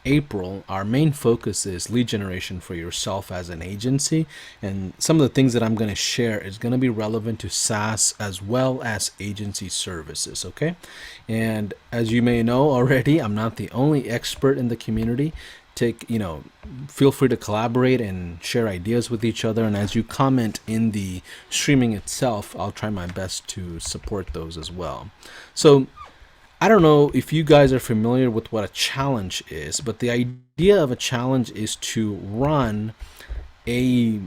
April, our main focus is lead generation for yourself as an agency. And some of the things that I'm going to share is going to be relevant to SaaS as well as agency services. Okay. And as you may know already, I'm not the only expert in the community. Feel free to collaborate and share ideas with each other. And as you comment in the streaming itself, I'll try my best to support those as well. So I don't know if you guys are familiar with what a challenge is, but the idea of a challenge is to run a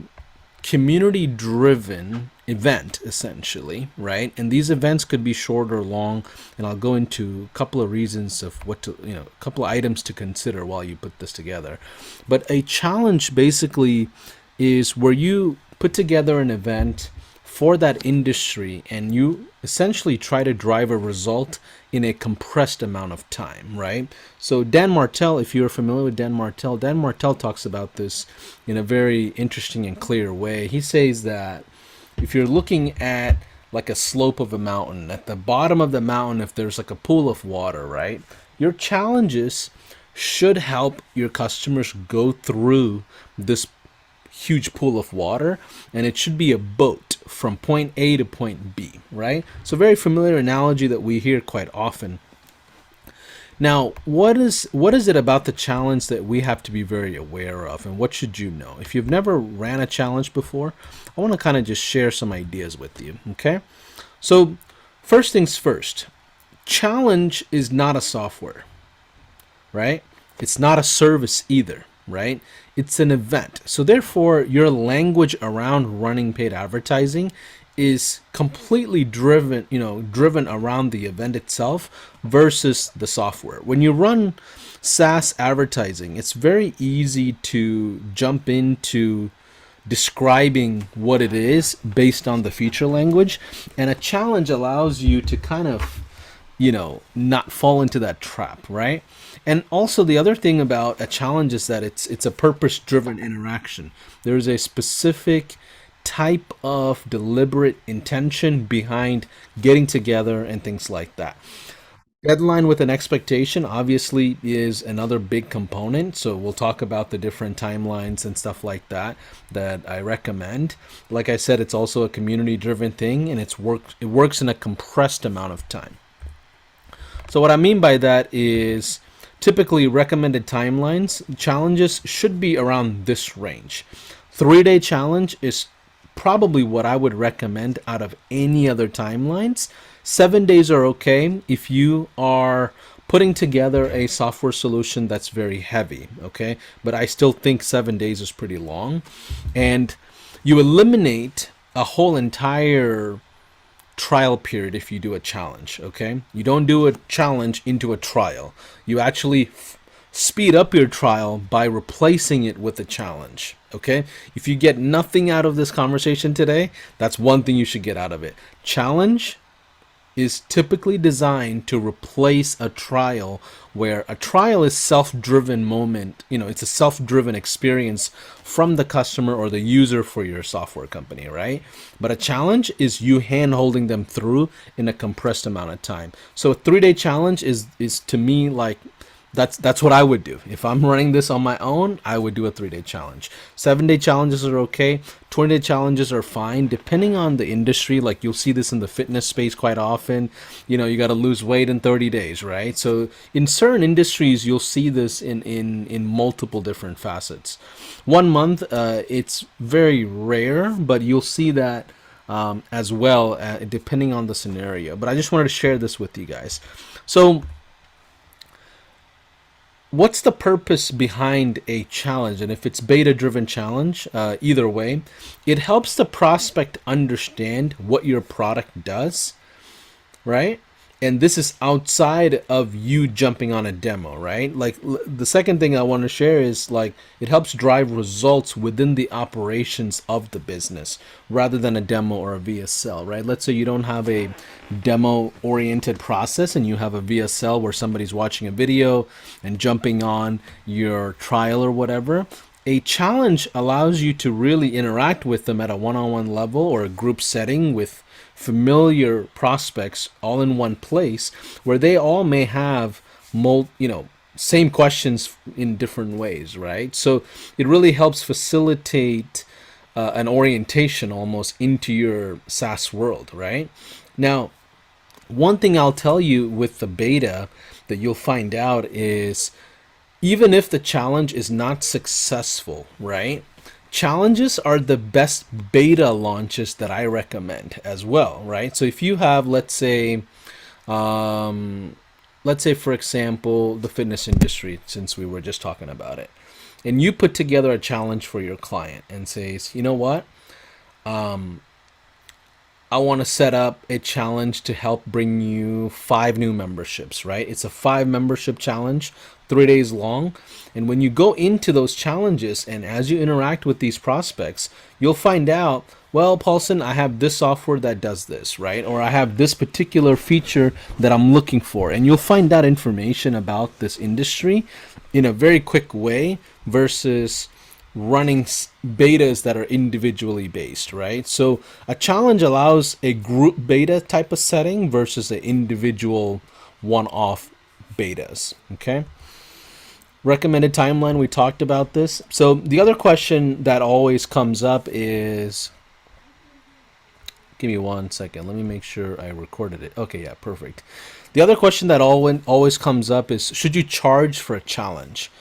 community driven event essentially, right? And these events could be short or long, and I'll go into a couple of reasons of what to, a couple of items to consider while you put this together. But a challenge basically is where you put together an event for that industry and you essentially try to drive a result in a compressed amount of time, right? So Dan Martell, if you're familiar with Dan Martell talks about this in a very interesting and clear way. He says that if you're looking at like a slope of a mountain, at the bottom of the mountain, if there's like a pool of water, right? Your challenges should help your customers go through this huge pool of water, and it should be a boat from point A to point B, right? So very familiar analogy that we hear quite often. Now, what is it about the challenge that we have to be very aware of, and what should you know? If you've never ran a challenge before, I want to kind of just share some ideas with you, okay? So, first things first, challenge is not a software, right? It's not a service either, right? It's an event. So therefore, your language around running paid advertising is completely driven around the event itself versus the software. When you run SaaS advertising, it's very easy to jump into describing what it is based on the feature language, and a challenge allows you to kind of not fall into that trap, right? And also the other thing about a challenge is that it's a purpose-driven interaction. There's a specific type of deliberate intention behind getting together and things like that. Deadline with an expectation obviously is another big component. So we'll talk about the different timelines and stuff like that that I recommend. Like I said, it's also a community-driven thing, and it works in a compressed amount of time. So what I mean by that is typically recommended timelines, challenges should be around this range. 3-day challenge is probably what I would recommend out of any other timelines. 7 days are okay if you are putting together a software solution that's very heavy, okay? But I still think 7 days is pretty long. And you eliminate a whole entire trial period if you do a challenge, okay? You don't do a challenge into a trial. You actually speed up your trial by replacing it with a challenge, okay? If you get nothing out of this conversation today, that's one thing you should get out of it. Challenge is typically designed to replace a trial, where a trial is self-driven moment, it's a self-driven experience from the customer or the user for your software company, right? But a challenge is you hand holding them through in a compressed amount of time. So a 3-day challenge is to me like that's what I would do. If I'm running this on my own, I would do a 3-day challenge. 7-day challenges are okay. 20-day challenges are fine, depending on the industry. Like you'll see this in the fitness space quite often. You got to lose weight in 30 days, right? So in certain industries, you'll see this in multiple different facets. 1 month, it's very rare, but you'll see that as well, depending on the scenario. But I just wanted to share this with you guys. So what's the purpose behind a challenge? And if it's beta driven challenge, either way, it helps the prospect understand what your product does, right? And this is outside of you jumping on a demo, right? Like the second thing I want to share is like it helps drive results within the operations of the business rather than a demo or a VSL, right? Let's say you don't have a demo oriented process and you have a VSL where somebody's watching a video and jumping on your trial or whatever. A challenge allows you to really interact with them at a one-on-one level or a group setting with familiar prospects all in one place, where they all may have same questions in different ways, right? So it really helps facilitate an orientation almost into your SaaS world, right? Now, one thing I'll tell you with the beta that you'll find out is even if the challenge is not successful, right? Challenges are the best beta launches that I recommend as well, right? So if you have, um, let's say for example, the fitness industry, since we were just talking about it, and you put together a challenge for your client and says, you know what, I want to set up a challenge to help bring you 5 new memberships, right? It's a 5 membership challenge, 3 days long. And when you go into those challenges and as you interact with these prospects, you'll find out, well, Paulson, I have this software that does this, right? Or I have this particular feature that I'm looking for. And you'll find out information about this industry in a very quick way versus running betas that are individually based, right? So a challenge allows a group beta type of setting versus an individual one-off betas, okay? Recommended timeline, we talked about this. So the other question that always comes up is, give me 1 second, let me make sure I recorded it. Okay, yeah, perfect. The other question that always comes up is, should you charge for a challenge?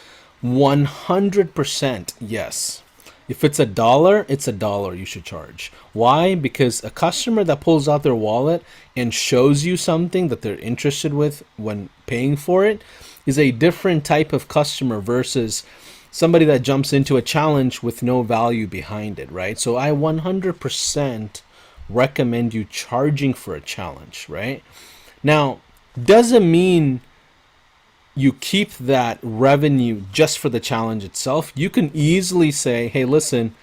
100% yes. If it's $1, it's $1 you should charge. Why? Because a customer that pulls out their wallet and shows you something that they're interested with when paying for it is a different type of customer versus somebody that jumps into a challenge with no value behind it, right? So I 100% recommend you charging for a challenge, right? Now, doesn't mean you keep that revenue just for the challenge itself. You can easily say, hey, listen,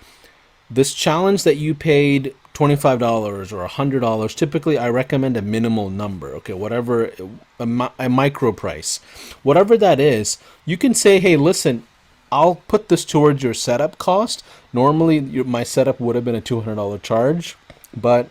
this challenge that you paid $25 or $100, typically I recommend a minimal number, okay, whatever, a micro price. Whatever that is, you can say, hey, listen, I'll put this towards your setup cost. Normally, my setup would have been a $200 charge, but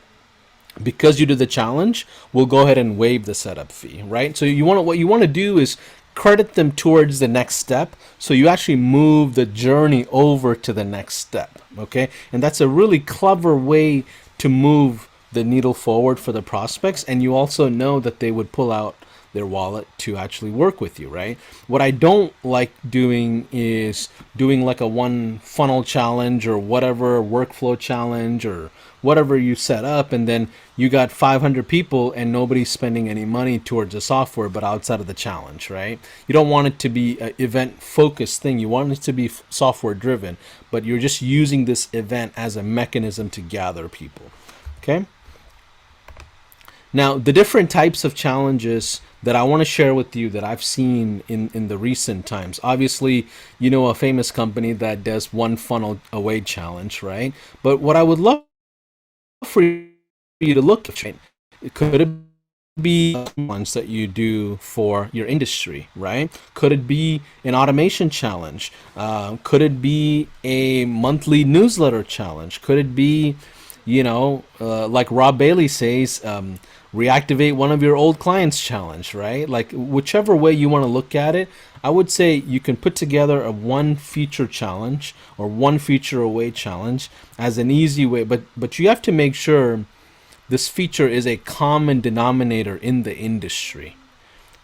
because you did the challenge, we'll go ahead and waive the setup fee, right? So what you want to do is credit them towards the next step, so you actually move the journey over to the next step, okay? And that's a really clever way to move the needle forward for the prospects, and you also know that they would pull out their wallet to actually work with you, right? What I don't like doing is doing like a one funnel challenge or whatever workflow challenge or whatever you set up, and then you got 500 people and nobody's spending any money towards the software but outside of the challenge, right? You don't want it to be an event focused thing. You want it to be software driven, but you're just using this event as a mechanism to gather people, okay? Now, the different types of challenges that I want to share with you that I've seen in the recent times. Obviously, you know, a famous company that does one funnel away challenge, right? But what I would love for you to look at, right? It could be ones that you do for your industry, right? Could it be an automation challenge? Could it be a monthly newsletter challenge? Could it be, like Rob Bailey says, reactivate one of your old clients challenge, right? Like whichever way you want to look at it, I would say you can put together a one feature challenge or one feature away challenge as an easy way, but you have to make sure this feature is a common denominator in the industry,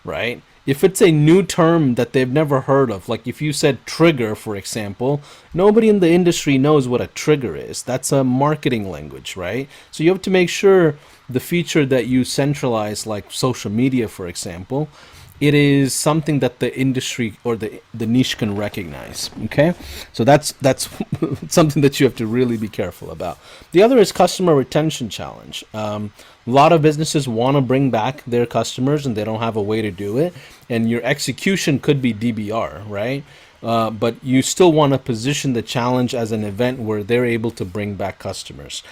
right? If it's a new term that they've never heard of, like if you said trigger, for example, nobody in the industry knows what a trigger is. That's a marketing language, right? So you have to make sure the feature that you centralize, like social media, for example, it is something that the industry or the niche can recognize, okay? So that's something that you have to really be careful about. The other is customer retention challenge. A lot of businesses want to bring back their customers and they don't have a way to do it. And your execution could be DBR, right? But you still want to position the challenge as an event where they're able to bring back customers.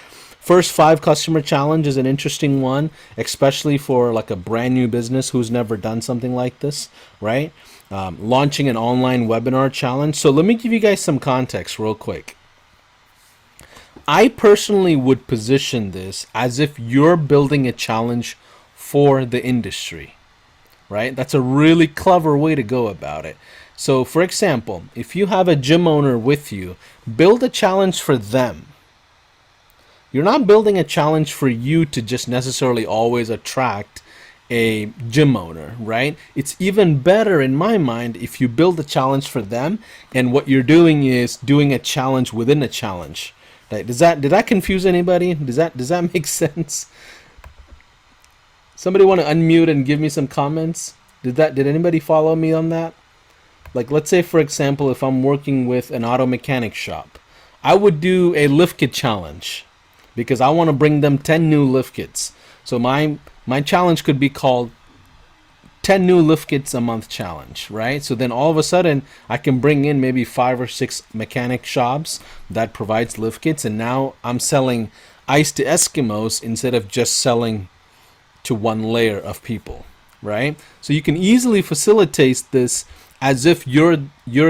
First 5 customer challenge is an interesting one, especially for like a brand new business who's never done something like this, right? Launching an online webinar challenge. So let me give you guys some context real quick. I personally would position this as if you're building a challenge for the industry, right? That's a really clever way to go about it. So, for example, if you have a gym owner with you, build a challenge for them. You're not building a challenge for you to just necessarily always attract a gym owner, right? It's even better in my mind if you build a challenge for them and what you're doing is doing a challenge within a challenge. Right? Did that confuse anybody? Does that make sense? Somebody want to unmute and give me some comments? Did anybody follow me on that? Like, let's say for example, if I'm working with an auto mechanic shop, I would do a lift kit challenge because I want to bring them 10 new lift kits. So my challenge could be called 10 new lift kits a month challenge, right? So then all of a sudden I can bring in maybe 5 or 6 mechanic shops that provides lift kits, and now I'm selling ice to Eskimos instead of just selling to one layer of people, right? So you can easily facilitate this as if you're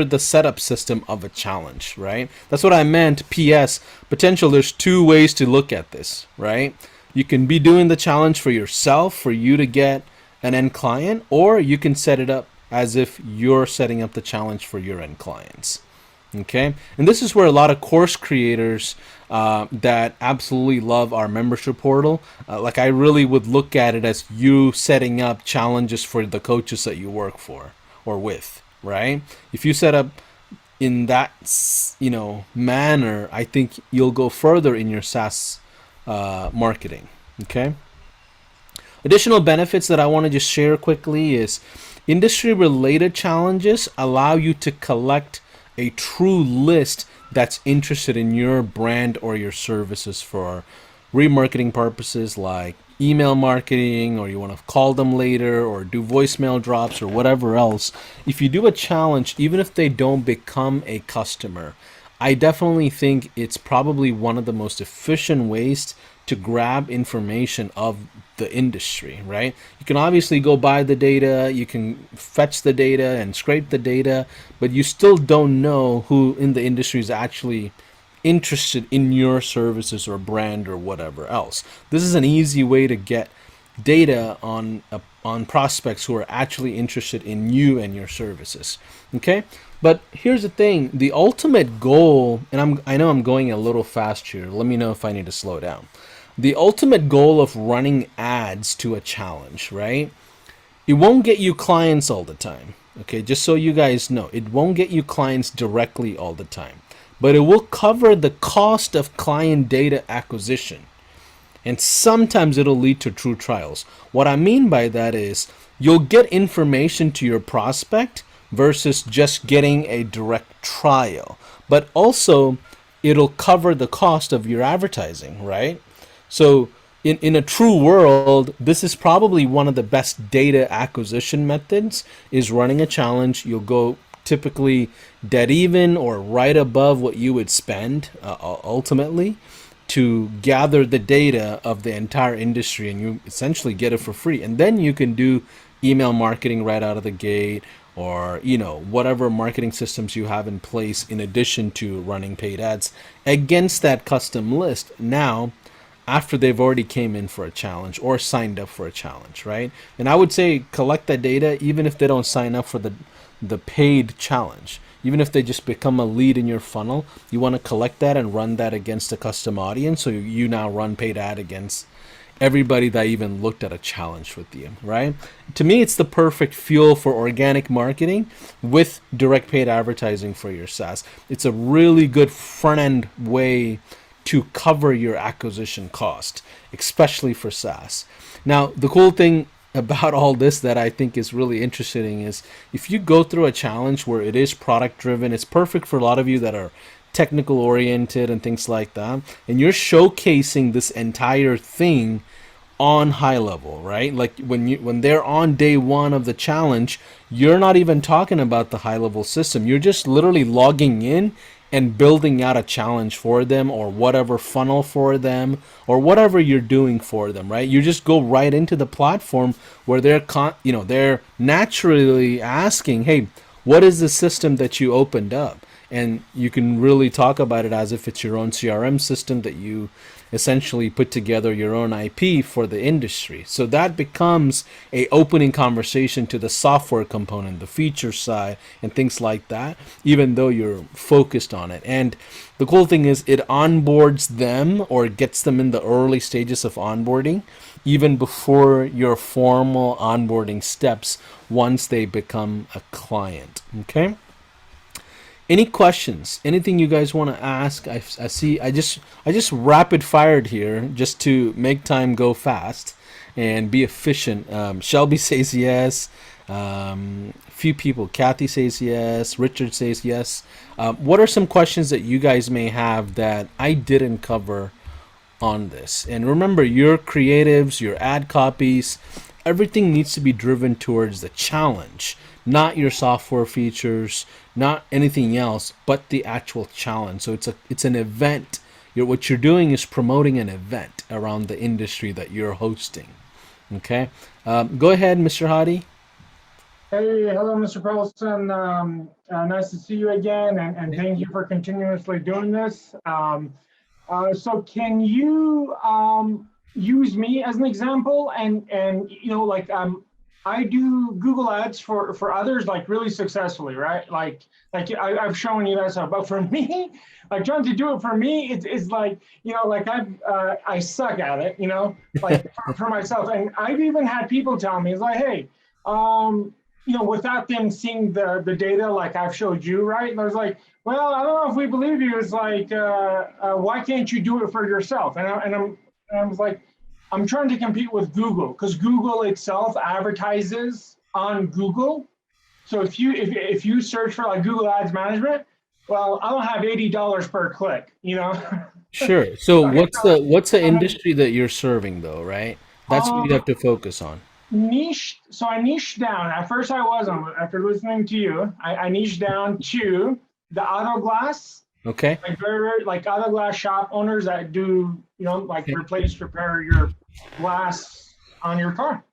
the setup system of a challenge, right? That's what I meant. PS potential. There's two ways to look at this, right? You can be doing the challenge for yourself, for you to get an end client, or you can set it up as if you're setting up the challenge for your end clients. Okay, and this is where a lot of course creators that absolutely love our membership portal, like I really would look at it as you setting up challenges for the coaches that you work for or with, right? If you set up in that manner, I think you'll go further in your SaaS marketing. Okay. Additional benefits that I want to just share quickly is industry related challenges allow you to collect a true list that's interested in your brand or your services for remarketing purposes like email marketing, or you want to call them later or do voicemail drops or whatever else. If you do a challenge, even if they don't become a customer, I definitely think it's probably one of the most efficient ways to grab information of the industry, right? You can obviously go buy the data, you can fetch the data and scrape the data, but you still don't know who in the industry is actually interested in your services or brand or whatever else. This is an easy way to get data on prospects who are actually interested in you and your services. Okay? But here's the thing, the ultimate goal, and I know I'm going a little fast here. Let me know if I need to slow down. The ultimate goal of running ads to a challenge, right? It won't get you clients all the time. Okay, just so you guys know, it won't get you clients directly all the time, but it will cover the cost of client data acquisition. And sometimes it'll lead to true trials. What I mean by that is you'll get information to your prospect versus just getting a direct trial. But also, it'll cover the cost of your advertising, right? So in a true world, this is probably one of the best data acquisition methods, is running a challenge. You'll go typically dead even or right above what you would spend ultimately to gather the data of the entire industry, and you essentially get it for free. And then you can do email marketing right out of the gate, or whatever marketing systems you have in place in addition to running paid ads against that custom list now after they've already came in for a challenge or signed up for a challenge, right? And I would say collect that data even if they don't sign up for the paid challenge. Even if they just become a lead in your funnel, you want to collect that and run that against a custom audience, so you now run paid ad against everybody that even looked at a challenge with you, right? To me, it's the perfect fuel for organic marketing with direct paid advertising for your SaaS. It's a really good front end way to cover your acquisition cost, especially for SaaS. Now, the cool thing about all this that I think is really interesting is if you go through a challenge where it is product driven, it's perfect for a lot of you that are technical oriented and things like that, and you're showcasing this entire thing on high level, right? Like when they're on day one of the challenge, you're not even talking about the high level system. You're just literally logging in and building out a challenge for them, or whatever funnel for them, or whatever you're doing for them, right? You just go right into the platform where they're naturally asking, hey, what is the system that you opened up? And you can really talk about it as if it's your own CRM system that you essentially put together your own IP for the industry. So that becomes a opening conversation to the software component, the feature side, and things like that, even though you're focused on it. And the cool thing is it onboards them or gets them in the early stages of onboarding, even before your formal onboarding steps once they become a client. Okay? Any questions? Anything you guys want to ask? I see. I just rapid fired here just to make time go fast and be efficient. Shelby says yes. Few people. Kathy says yes. Richard says yes. What are some questions that you guys may have that I didn't cover on this? And remember, your creatives, your ad copies, everything needs to be driven towards the challenge, not your software features, not anything else, but the actual challenge. So it's an event. What you're doing is promoting an event around the industry that you're hosting. Okay, go ahead, Mr. Hadi. Hey, hello, Mr. Paulson. Nice to see you again, and thank you for continuously doing this. So can you use me as an example? And like I do Google Ads for others, like really successfully, right? I've shown you that stuff, but for me, like trying to do it for me, it's like like I suck at it, like for myself. And I've even had people tell me, it's like, hey. Without them seeing the data like I've showed you, right? And I was like, well, I don't know if we believe you. It's like, why can't you do it for yourself? And I was like, I'm trying to compete with Google because Google itself advertises on Google. So if you search for like Google Ads Management, well, I don't have $80 per click, Sure. So what's the So, industry that you're serving though, right? That's what you um, have to focus on. I niched down. At first I wasn't. After listening to you, I niched down to the auto glass, Okay. like very like auto glass shop owners that do, like Okay. repair your glass on your car.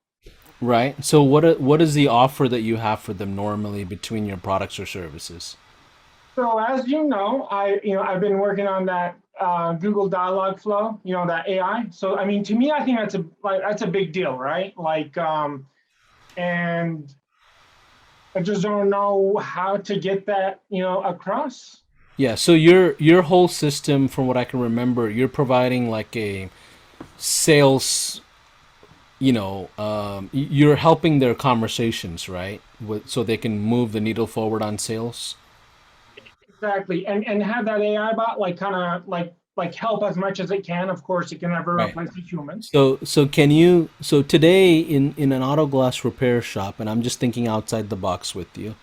Right. So what is the offer that you have for them normally between your products or services? So as you know, I've been working on that Google Dialog Flow, that AI. So I mean, to me, I think that's a big deal, right? And I just don't know how to get that, across. Yeah, so your whole system, from what I can remember, you're providing like a sales, you're helping their conversations, right? So they can move the needle forward on sales. Exactly. And have that AI bot like kind of like help as much as it can. Of course, it can never Right. replace a human. So today in an auto glass repair shop, and I'm just thinking outside the box with you,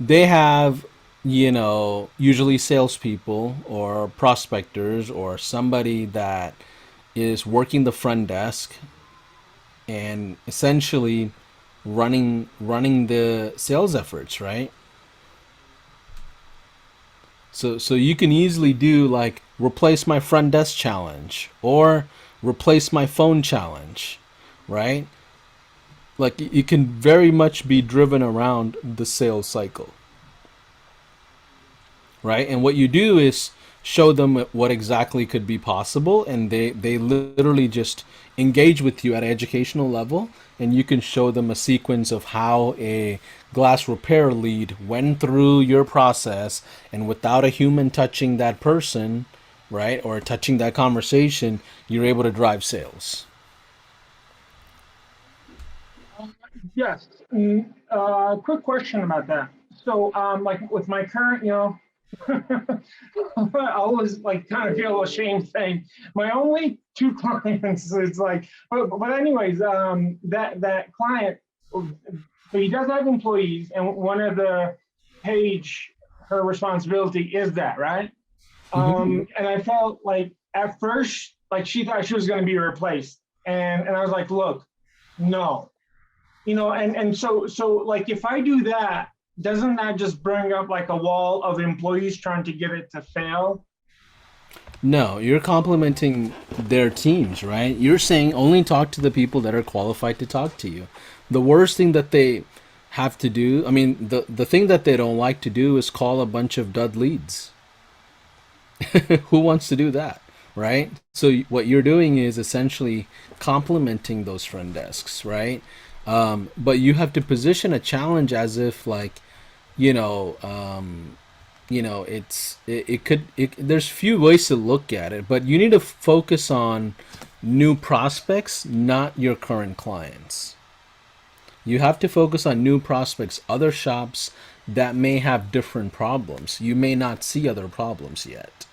they have, usually salespeople or prospectors or somebody that is working the front desk and essentially running the sales efforts, right? So you can easily do like replace my front desk challenge or replace my phone challenge, right? Like it can very much be driven around the sales cycle, right? And what you do is show them what exactly could be possible, and they literally just engage with you at an educational level, and you can show them a sequence of how a glass repair lead went through your process, and without a human touching that person, right, or touching that conversation, you're able to drive sales. Yes. Quick question about that. So, like with my current, I always like kind of feel ashamed saying my only two clients. It's like, but anyways, that client, so he does have employees, and one of the page, her responsibility is that, right? Hmm. And I felt like at first, like she thought she was going to be replaced, and I was like, look, no, and so like if I do that, doesn't that just bring up like a wall of employees trying to get it to fail? No, you're complimenting their teams, right? You're saying only talk to the people that are qualified to talk to you. The worst thing that they have to do, I mean, the thing that they don't like to do is call a bunch of dud leads. Who wants to do that? right? So what you're doing is essentially complementing those front desks, right? But you have to position a challenge as if like, you know, there's few ways to look at it, but you need to focus on new prospects, not your current clients. You have to focus on new prospects, other shops that may have different problems. You may not see other problems yet,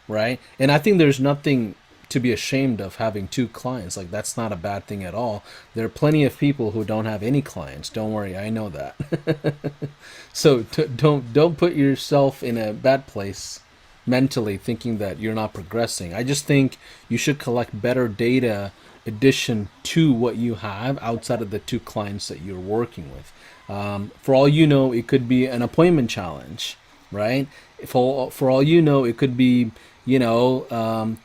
right? And I think there's nothing to be ashamed of having two clients. Like that's not a bad thing at all. There are plenty of people who don't have any clients. Don't worry, I know that. So don't put yourself in a bad place mentally thinking that you're not progressing. I just think you should collect better data addition to what you have outside of the two clients that you're working with. For all you know, it could be an appointment challenge, right? For all you know, it could be,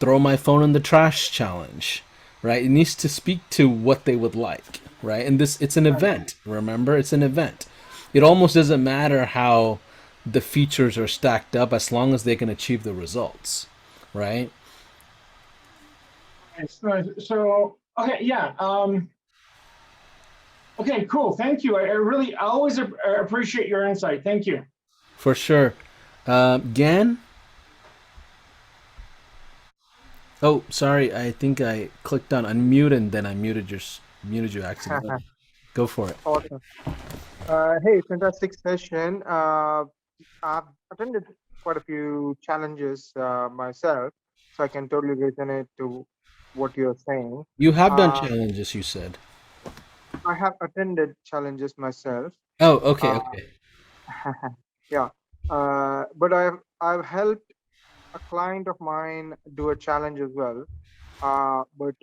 throw my phone in the trash challenge, right? It needs to speak to what they would like, right? And it's an Right. event. Remember, it's an event. It almost doesn't matter how the features are stacked up as long as they can achieve the results, right? Nice, nice. So, okay, yeah. Okay, cool. Thank you. I really, I always appreciate your insight. Thank you. For sure. Gan? Oh, sorry. I think I clicked on unmute and then I muted you accidentally. Go for it. Awesome. Hey, fantastic session. I've attended quite a few challenges myself, so I can totally resonate to what you're saying. You have done Uh, challenges, you said. I have attended challenges myself. Oh, okay, Uh, okay. yeah, but I've helped a client of mine do a challenge as well. But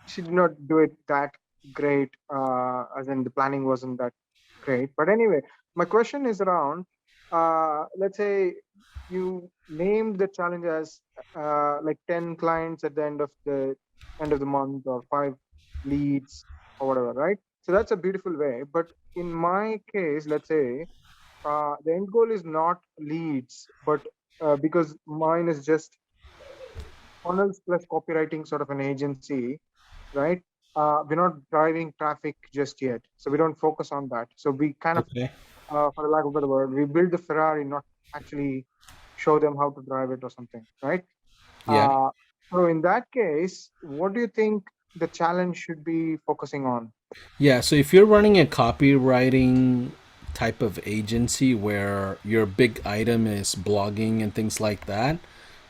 she did not do it that great, as in the planning wasn't that great. But anyway, my question is around, let's say you named the challenge as like 10 clients at the end of the month, or 5 leads or whatever, right? So that's a beautiful way. But in my case, let's say the end goal is not leads, but because mine is just funnels plus copywriting sort of an agency, right? We're not driving traffic just yet, so we don't focus on that. So we kind of, Okay. for the lack of a better word, we build the Ferrari, not actually show them how to drive it or something, right? Yeah. Uh, so in that case, what do you think the challenge should be focusing on? Yeah, so if you're running a copywriting type of agency where your big item is blogging and things like that,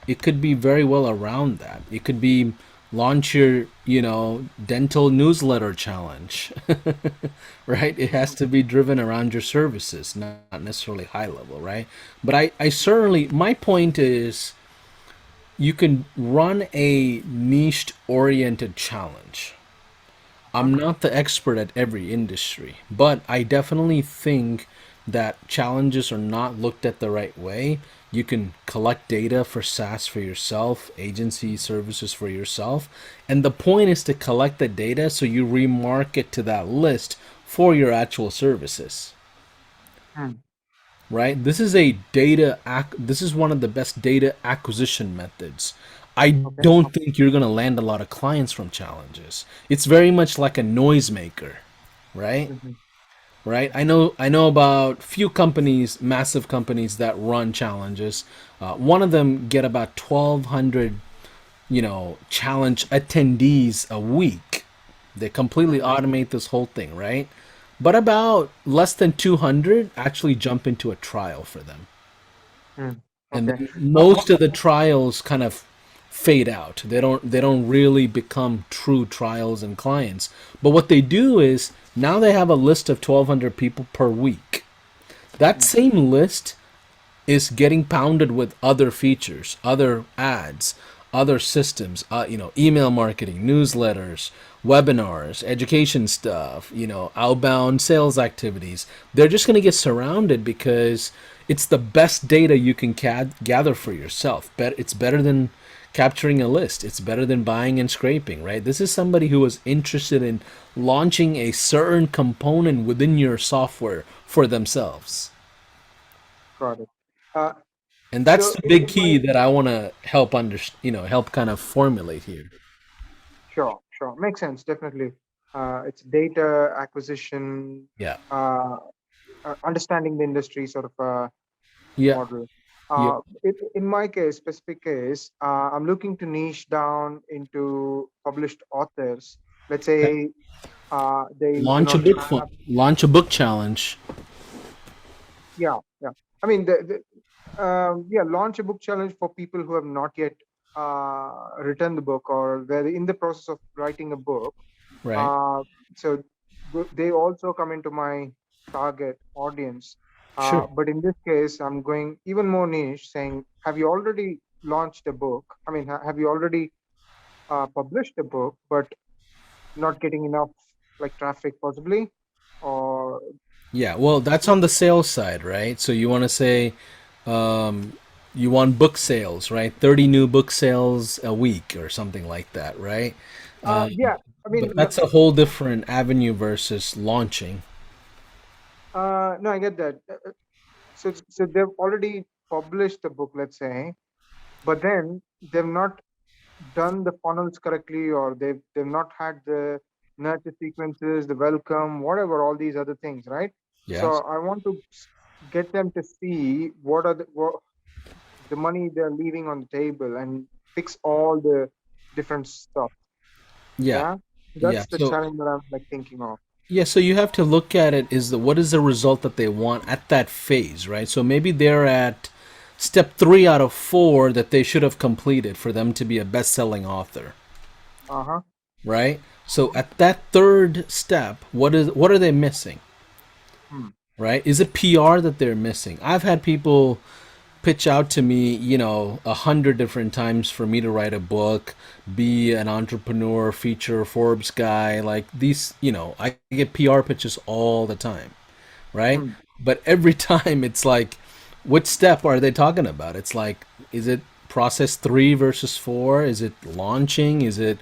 it could be very well around that. It could be launch your, dental newsletter challenge, right? It has to be driven around your services, not necessarily high level, right? But I certainly, my point is you can run a niche oriented challenge. Huh? I'm not the expert at every industry, but I definitely think that challenges are not looked at the right way. You can collect data for SaaS for yourself, agency services for yourself, and the point is to collect the data so you remarket to that list for your actual services, Hmm. right? This is one of the best data acquisition methods. I Okay. don't think you're going to land a lot of clients from challenges. It's very much like a noisemaker, right? Mhm. Right? I know about few companies, massive companies that run challenges. One of them get about 1,200, challenge attendees a week. They completely Mhm. automate this whole thing, right? But about less than 200 actually jump into a trial for them. Hmm. And Okay. then Uh, most of the trials kind of fade out. They don't really become true trials and clients. But what they do is now they have a list of 1,200 people per week. That hmm. same list is getting pounded with other features, other ads, other systems, email marketing, newsletters, webinars, education stuff, outbound sales activities. They're just going to get surrounded because it's the best data you can gather for yourself. It's better than capturing a list. It's better than buying and scraping, right? This is somebody who was interested in launching a certain component within your software for themselves. Got it. Uh, And that's So the big in my key that I want to help help kind of formulate here. Sure, sure. Makes sense, definitely. It's data acquisition, Yeah. uh, understanding the industry sort of Yeah. model. Yeah. In my case, specific case, I'm looking to niche down into published authors. Let's say they do not have, Launch a book challenge. yeah, yeah. I mean, yeah, launch a book challenge for people who have not yet written the book or they're in the process of writing a book. Right. Uh, so they also come into my target audience. Sure. But in this case, I'm going even more niche, saying, have you already launched a book? I mean, have you already published a book, but not getting enough like traffic possibly? Or Yeah, well, that's on the sales side, right? So you want to say you want book sales, right? 30 new book sales a week or something like that, right? yeah, I But mean, that's a whole different avenue versus launching. no, I get that. So they've already published the book, let's say, but then they've not done the funnels correctly, or they've not had the nurture sequences, the welcome, whatever, all these other things, right? So Yes. I want to get them to see the money they're leaving on the table and fix all the different stuff. Yeah. Yeah, Yeah. that's the So challenge that I'm like thinking of. yeah, so you have to look at it is the what is the result that they want at that phase, right? So maybe they're at step 3 out of 4 that they should have completed for them to be a best-selling author, Uh-huh. right? So at that third step, what are they missing? Hmm. Right? Is it PR that they're missing? I've had people pitch out to me, 100 different times for me to write a book, be an entrepreneur, feature Forbes guy. Like these, I get PR pitches all the time, right? Hmm. But every time it's like, what step are they talking about? It's like, is it process 3 versus 4? Is it launching? Is it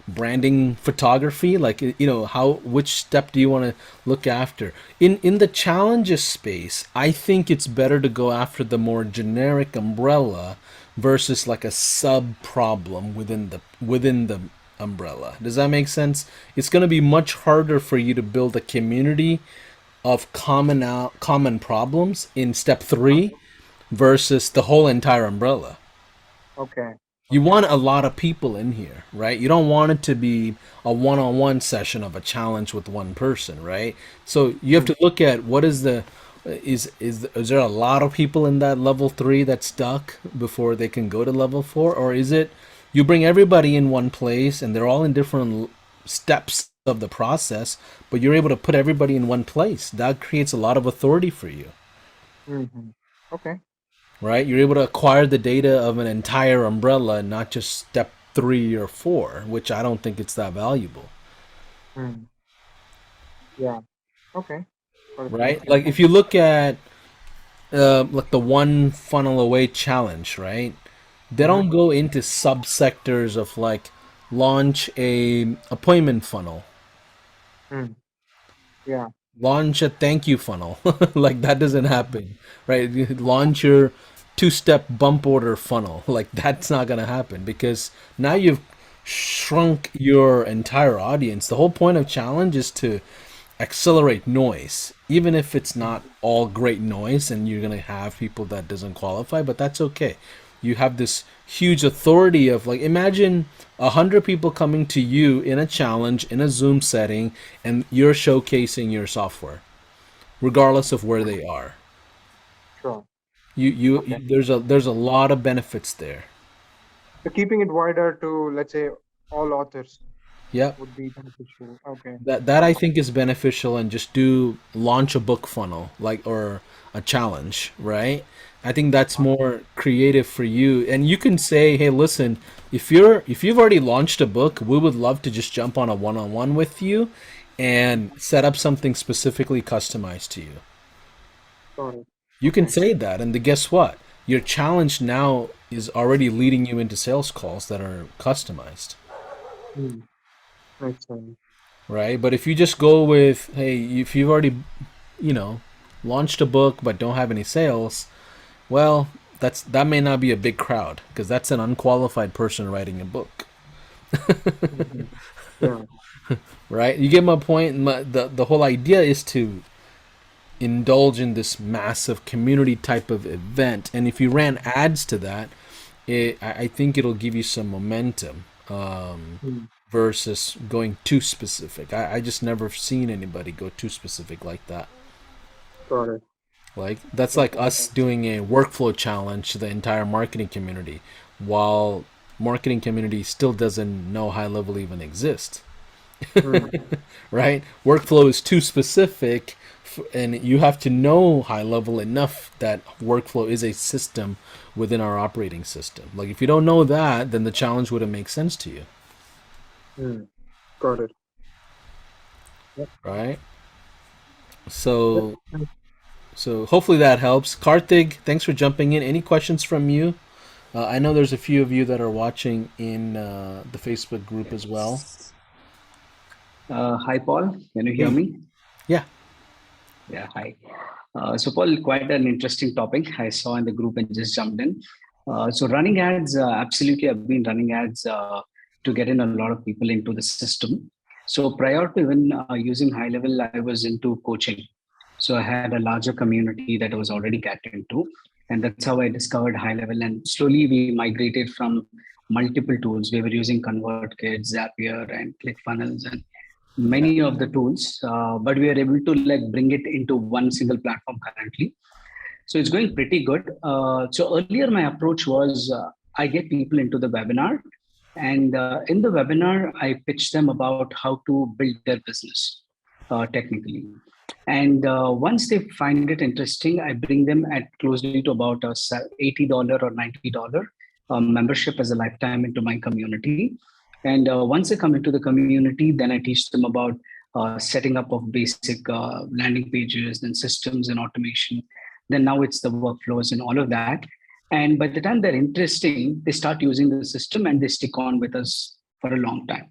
branding photography? Like, how, which step do you want to look after in the challenges space? I think it's better to go after the more generic umbrella versus like a sub problem within the umbrella. Does that make sense? It's going to be much harder for you to build a community of common problems in step Uh, 3 versus the whole entire umbrella. okay. You Okay. want a lot of people in here, right? You don't want it to be a one-on-one session of a challenge with one person, right? So you have Hmm. to look at what is the is there a lot of people in that level 3 that's stuck before they can go to level 4, or is it you bring everybody in one place and they're all in different steps of the process, but you're able to put everybody in one place. That creates a lot of authority for you, Hmm. Okay. right? You're able to acquire the data of an entire umbrella, not just step 3 or 4, which I don't think it's that valuable, Hmm. Yeah. Okay. Got it. right? Like if you look at like the one funnel away challenge, right? They Mm-hmm. don't go into subsectors of like launch a appointment funnel, Hmm. Yeah. launch a thank you funnel. Like that doesn't happen, right? You launch your two-step bump order funnel. Like that's not going to happen because now you've shrunk your entire audience. The whole point of challenge is to accelerate noise, even if it's not all great noise and you're going to have people that doesn't qualify, but that's okay. You have this huge authority of like imagine 100 people coming to you in a challenge in a Zoom setting and you're showcasing your software regardless of where they are. Sure. Okay. There's a lot of benefits there. So keeping it wider to, let's say, all authors Yep. would be beneficial. Okay. That I think is beneficial, and just do launch a book funnel like or a challenge, right? I think that's more creative for you, and you can say, hey, listen, if you've already launched a book, we would love to just jump on a one-on-one with you and set up something specifically customized to you. Got it. You can Okay. say that, and guess what? Your challenge now is already leading you into sales calls that are customized, Hmm. Makes sense. right? But if you just go with, hey, if you've already, you know, launched a book but don't have any sales, well, that may not be a big crowd because that's an unqualified person writing a book, Mhm. Yeah. right? You get my point. The whole idea is to indulge in this massive community type of event, and if you ran ads to that, I think it'll give you some momentum. Mm. Versus going too specific. I just never seen anybody go too specific like that. Got it. Like that's Yeah. like us doing a workflow challenge to the entire marketing community, while marketing community still doesn't know high level even exists. Mm. Right? Workflow is too specific, and you have to know high level enough that workflow is a system within our operating system. Like if you don't know that, then the challenge wouldn't make sense to you, Mm. Got it. Yep. right? Yep. So So hopefully that helps. Karthik, thanks for jumping in. Any questions from you? I know there's a few of you that are watching in the Facebook group as well. Hi, Paul. Can you hear Hey, me? yeah, Yeah, hi. So, Paul, quite an interesting topic I saw in the group and just jumped in. So, running ads, absolutely, I've been running ads to get in a lot of people into the system. So, prior to even using high level, I was into coaching. So, I had a larger community that I was already catering to. And that's how I discovered high level. And slowly we migrated from multiple tools. We were using ConvertKit, Zapier, and ClickFunnels, and yeah, many of the tools, but we are able to like bring it into one single platform currently. So it's going pretty good. So earlier my approach was I get people into the webinar, and in the webinar I pitch them about how to build their business technically. And once they find it interesting, I bring them at closely to about a $80 or $90 membership as a lifetime into my community. And once they come into the community, then I teach them about setting up of basic landing pages, then systems and automation. Then now it's the workflows and all of that. And by the time they're interesting, they start using the system and they stick on with us for a long time.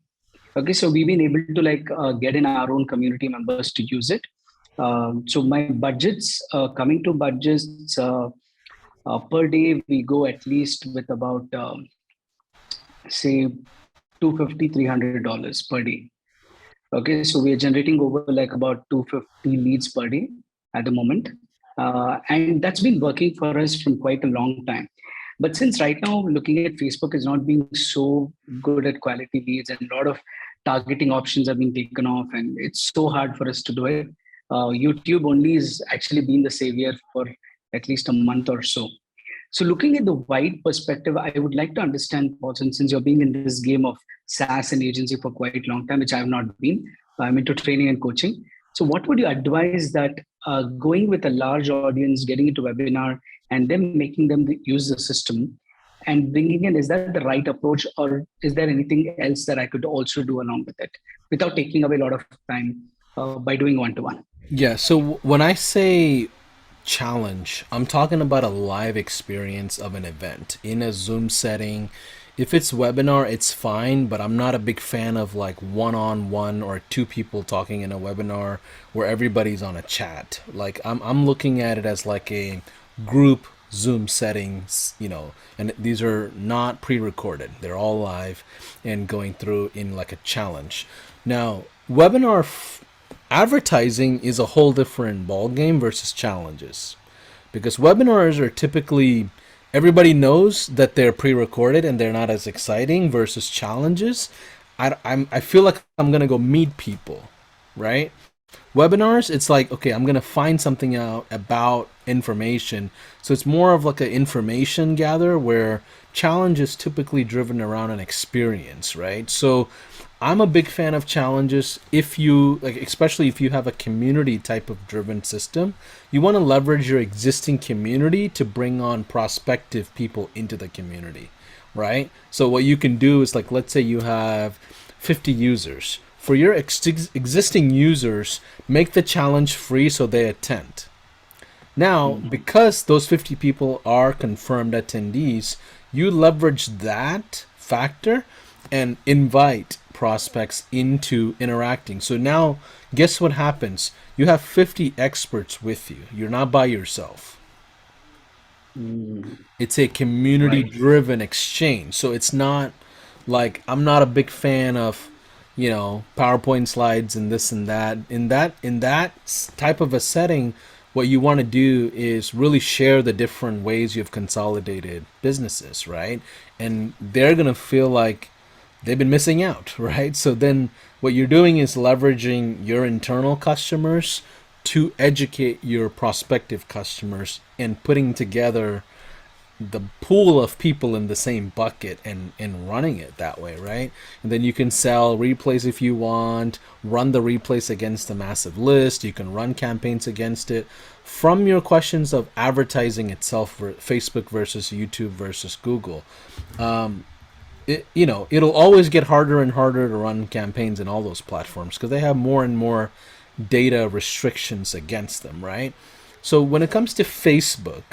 Okay, so we've been able to like get in our own community members to use it. So my budgets, coming to budgets, per day, we go at least with about, say, 250 $300 per day. Okay, so we are generating over like about 250 leads per day at the moment. And that's been working for us from quite a long time. But since right now, looking at Facebook is not being so good at quality leads, and a lot of targeting options have been taken off, and it's so hard for us to do it. YouTube only has actually been the savior for at least a month or so. So, looking at the wide perspective, I would like to understand, Paulson, since you're being in this game of SaaS and agency for quite a long time, which I have not been. I'm into training and coaching. So, what would you advise that going with a large audience, getting into webinar, and then making them use the system and bringing in, is that the right approach, or is there anything else that I could also do along with it without taking away a lot of time by doing one to one? yeah. So when I say challenge, I'm talking about a live experience of an event in a Zoom setting. If it's webinar, it's fine, but I'm not a big fan of like one-on-one or two people talking in a webinar where everybody's on a chat. Like I'm looking at it as like a group Zoom settings, and these are not pre-recorded. They're all live and going through in like a challenge. Now, webinar advertising is a whole different ball game versus challenges, because webinars are typically everybody knows that they're pre-recorded and they're not as exciting versus challenges. I feel like I'm gonna go meet people, right? Webinars, it's like, okay, I'm gonna find something out about information, so it's more of like an information gather, where challenge is typically driven around an experience, right? So I'm a big fan of challenges. If you like, especially if you have a community type of driven system, you want to leverage your existing community to bring on prospective people into the community, right? So what you can do is, like, let's say you have 50 users. For your existing users, make the challenge free so they attend. Now, Mhm. because those 50 people are confirmed attendees, you leverage that factor and invite prospects into interacting. So now, guess what happens? You have 50 experts with you. You're not by yourself. It's a community driven exchange. So it's not like, I'm not a big fan of, PowerPoint slides and this and that. In that type of a setting, what you want to do is really share the different ways you've consolidated businesses, right? And they're going to feel like they've been missing out, right? So then what you're doing is leveraging your internal customers to educate your prospective customers and putting together the pool of people in the same bucket and running it that way, right? And then you can sell replays if you want, run the replays against a massive list, you can run campaigns against it. From your questions of advertising itself, Facebook versus YouTube versus Google, it'll always get harder and harder to run campaigns in all those platforms because they have more and more data restrictions against them, right? So when it comes to Facebook,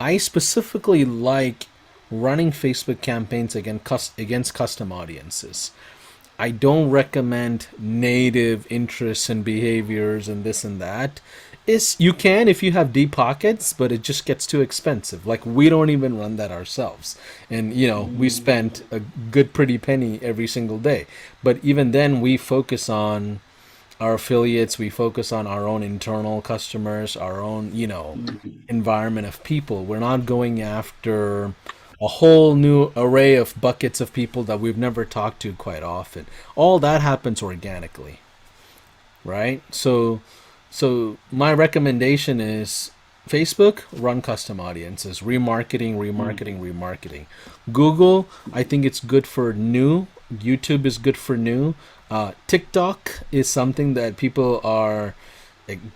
I specifically like running Facebook campaigns against custom audiences. I don't recommend native interests and behaviors and this and that. You can if you have deep pockets, but it just gets too expensive. Like, we don't even run that ourselves, and we spent a good pretty penny every single day. But even then, we focus on our affiliates, we focus on our own internal customers, our own environment of people. We're not going after a whole new array of buckets of people that we've never talked to quite often. All that happens organically, right? So my recommendation is Facebook, run custom audiences, remarketing. Google, I think it's good for new. YouTube is good for new. TikTok is something that people are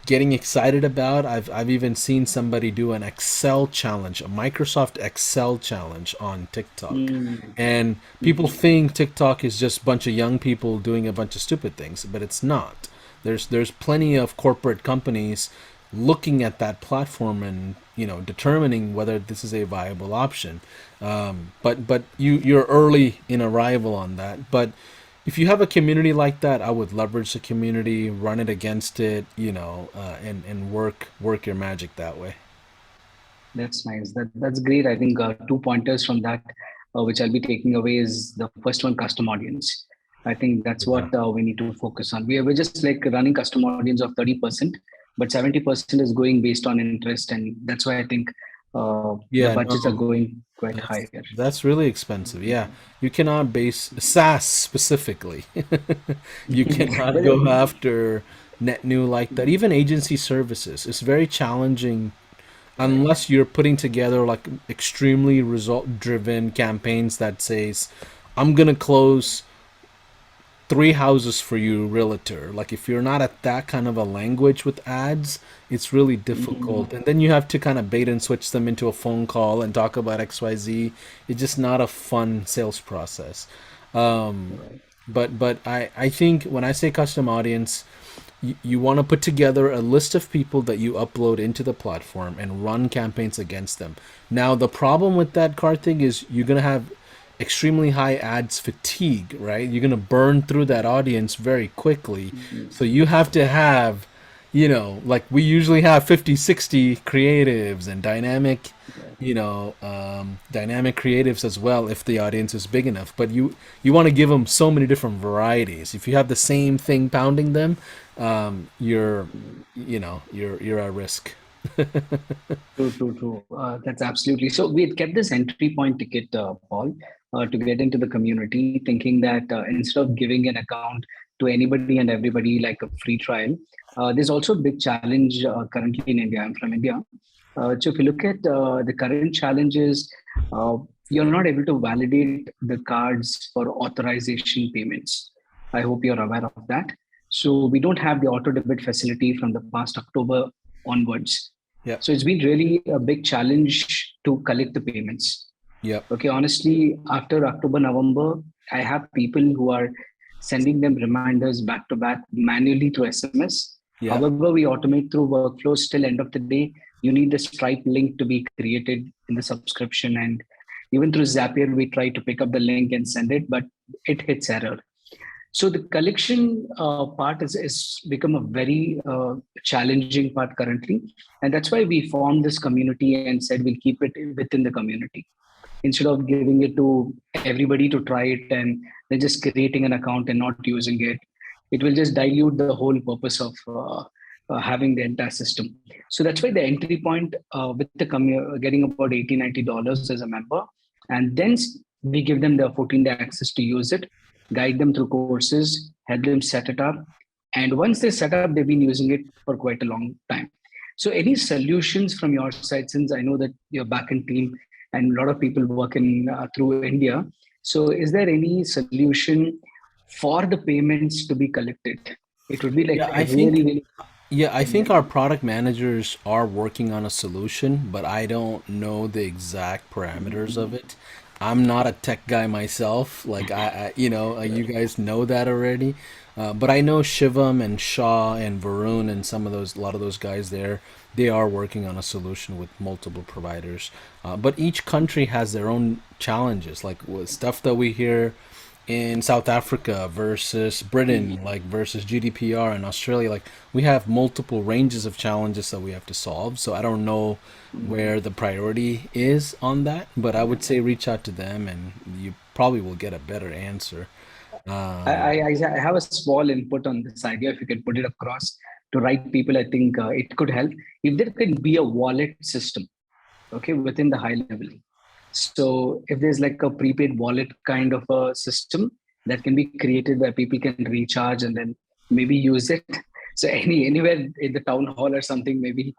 getting excited about. I've even seen somebody do an Excel challenge, a Microsoft Excel challenge on TikTok. And people think TikTok is just a bunch of young people doing a bunch of stupid things, but it's not. There's plenty of corporate companies looking at that platform and determining whether this is a viable option. But you're early in arrival on that. But if you have a community like that, I would leverage the community, run it against it, and work your magic that way. That's nice. That's great. I think 2 pointers from that, which I'll be taking away, is the first one, custom audience. I think that's what we need to focus on. We're just like running custom audience of 30%, but 70% is going based on interest, and that's why I think the budgets are going quite high here. That's really expensive. Yeah, you cannot base SaaS specifically. You cannot go after net new like that. Even agency services, it's very challenging unless you're putting together like extremely result driven campaigns that says, I'm gonna close 3 houses for you, realtor. Like, if you're not at that kind of a language with ads, it's really difficult. And then you have to kind of bait and switch them into a phone call and talk about XYZ. It's just not a fun sales process. But I think when I say custom audience, you want to put together a list of people that you upload into the platform and run campaigns against them. Now, the problem with that, Karthik, is you're going to have extremely high ads fatigue, right? You're going to burn through that audience very quickly. So you have to have, like we usually have 50, 60 creatives and dynamic creatives as well if the audience is big enough. But you want to give them so many different varieties. If you have the same thing pounding them, you're at risk. True. That's absolutely. So we had kept this entry point ticket, Paul, to get into the community, thinking that instead of giving an account to anybody and everybody like a free trial, there's also a big challenge currently in India. I'm from India. So if you look at the current challenges, you're not able to validate the cards for authorization payments. I hope you're aware of that. So we don't have the auto debit facility from the past October onwards. Yeah. So it's been really a big challenge to collect the payments. Yeah. Okay. Honestly, after October, November, I have people who are sending them reminders back to back manually through SMS. Yeah. However, we automate through workflows till end of the day. You need the Stripe link to be created in the subscription. And even through Zapier, we try to pick up the link and send it, but it hits error. So the collection part is become a very challenging part currently, and that's why we formed this community and said we'll keep it within the community instead of giving it to everybody to try it and then just creating an account and not using it. It will just dilute the whole purpose of having the entire system. So that's why the entry point with the getting about $80-90 as a member, and then we give them the 14-day access to use it, guide them through courses, help them set it up. And once they set up, they've been using it for quite a long time. So any solutions from your side, since I know that your backend team and a lot of people work in through India. So is there any solution for the payments to be collected? It would be like Yeah, a really, really I think our product managers are working on a solution, but I don't know the exact parameters of it. I'm not a tech guy myself. Like you guys know that already. But I know Shivam and Shaw and Varun and a lot of those guys there, they are working on a solution with multiple providers. But each country has their own challenges, like with stuff that we hear in South Africa versus Britain, like versus GDPR in Australia. Like we have multiple ranges of challenges that we have to solve. So I don't know where the priority is on that, but I would say reach out to them and you probably will get a better answer. I have a small input on this idea. If you can put it across to right people, I think it could help. If there could be a wallet system, okay, within the high level. So if there's like a prepaid wallet kind of a system that can be created where people can recharge and then maybe use it. So anywhere in the town hall or something, maybe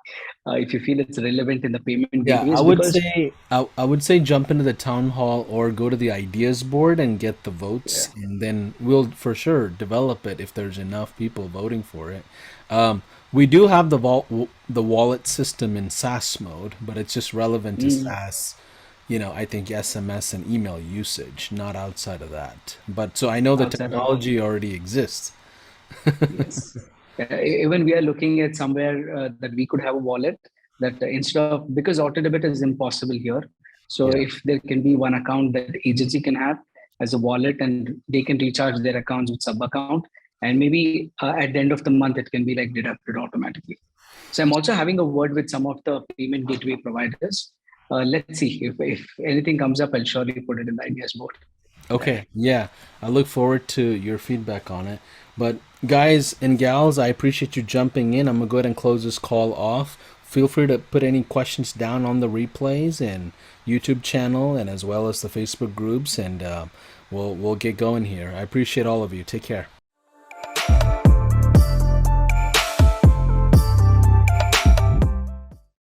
if you feel it's relevant in the payment Yeah, gateways, because I would say jump into the town hall or go to the ideas board and get the votes, yeah, and then we'll for sure develop it if there's enough people voting for it. We do have the wallet system in SaaS mode, but it's just relevant to SaaS. I think SMS and email usage, not outside of that. But so I know the outside of technology already exists. yes. Even we are looking at somewhere that we could have a wallet that instead of, because auto debit is impossible here. So Yeah. if there can be one account that the agency can have as a wallet and they can recharge their accounts with sub account, and maybe at the end of the month it can be like deducted automatically. So I'm also having a word with some of the payment gateway providers. Let's see if anything comes up, I'll surely put it in the ideas board. Yeah. Okay, yeah. I look forward to your feedback on it. But guys and gals, I appreciate you jumping in. I'm gonna go ahead and close this call off. Feel free to put any questions down on the replays and YouTube channel, and as well as the Facebook groups, and we'll get going here. I appreciate all of you. Take care.